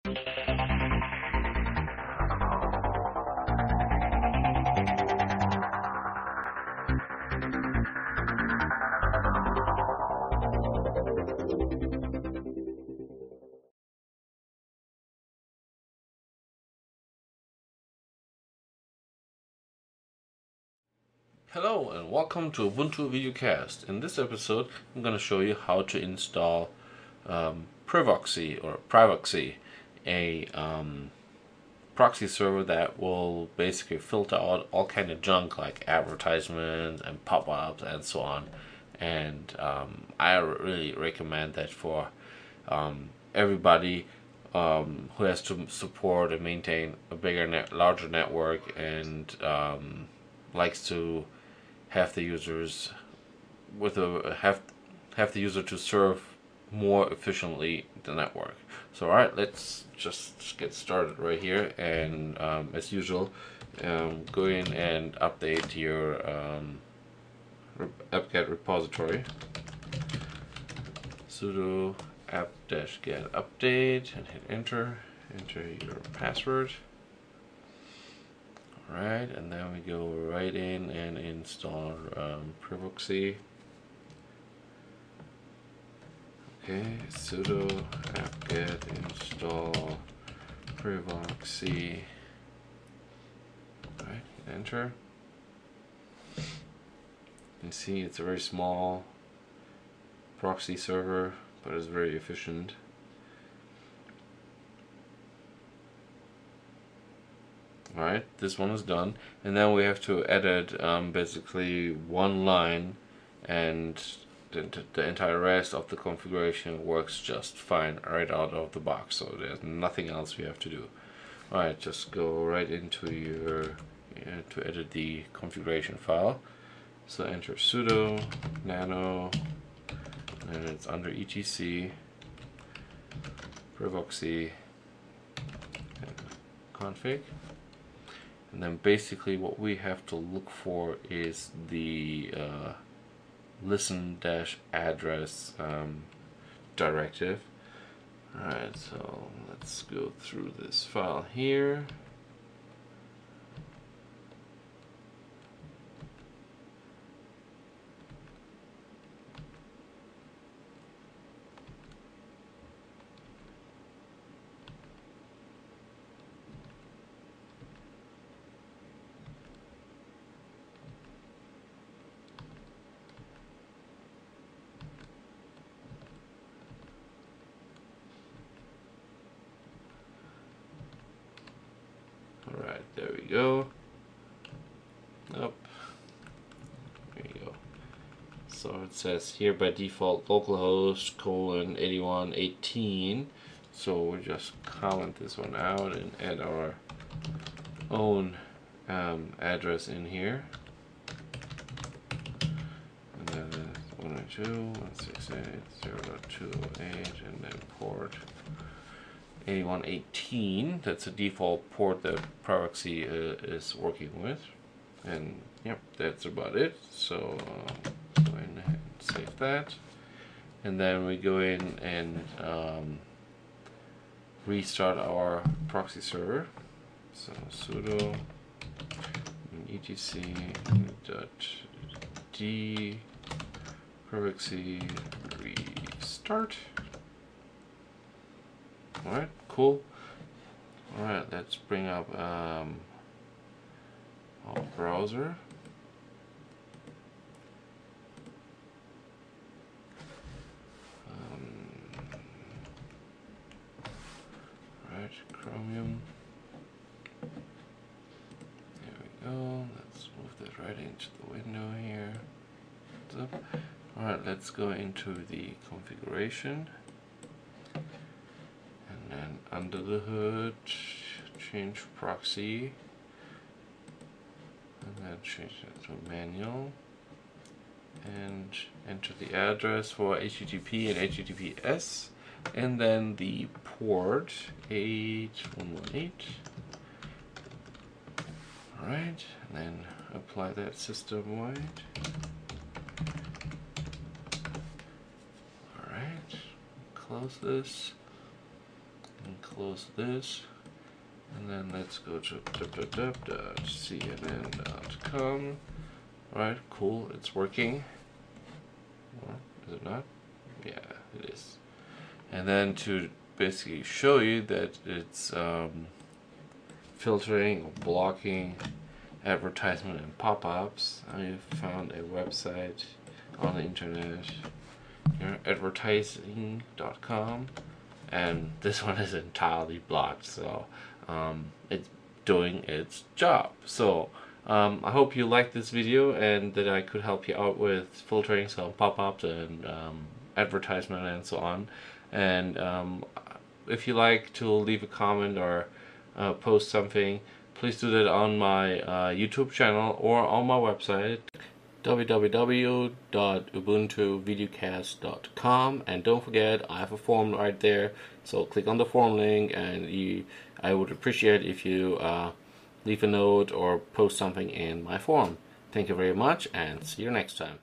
Hello and welcome to Ubuntu Videocast. In this episode I'm going to show you how to install Privoxy or Privoxy, a proxy server that will basically filter out all kind of junk like advertisements and pop-ups and so on. And I really recommend that for everybody who has to support and maintain a larger network and likes to have the users have the user to serve more efficiently the network. So alright, let's just get started right here, and as usual, go in and update your apt-get repository. Sudo apt-get update and hit enter your password. Alright, and then we go right in and install Privoxy. Okay, sudo apt-get install Privoxy. Alright, enter. You can see it's a very small proxy server, but it's very efficient. Alright, this one is done, and then we have to edit basically one line, and the entire rest of the configuration works just fine right out of the box, so there's nothing else we have to do. Alright, just go right into your to edit the configuration file. So enter sudo nano, and it's under etc privoxy and config. And then basically what we have to look for is the listen-address directive. Alright, so let's go through this file here. Alright, there we go. Up. There you go. So it says here by default localhost :8118. So we'll just comment this one out and add our own address in here. And then 192.168.0.208, and then port 8118. That's a default port that Proxy is working with, and yep, that's about it. So go ahead and save that, and then we go in and restart our proxy server. So sudo etc.d Privoxy restart. Alright, cool. Alright, let's bring up our browser. Right, Chromium. There we go. Let's move that right into the window here. Alright, let's go into the configuration. And then under the hood, change proxy, and then change it to manual, and enter the address for HTTP and HTTPS, and then the port 8118. Alright, and then apply that system wide. Alright, close this. And close this, and then let's go to www.cnn.com. Alright, cool, it's working. Or is it not? Yeah, it is. And then to basically show you that it's filtering or blocking advertisement and pop-ups, I found a website on the internet here, advertising.com, and this one is entirely blocked, so it's doing its job. So I hope you liked this video and that I could help you out with filtering some pop-ups and advertisement and so on. And if you like to leave a comment or post something, please do that on my YouTube channel or on my website www.ubuntuvideocast.com, and don't forget I have a form right there, so click on the form link, and I would appreciate if you leave a note or post something in my form. Thank you very much, and see you next time.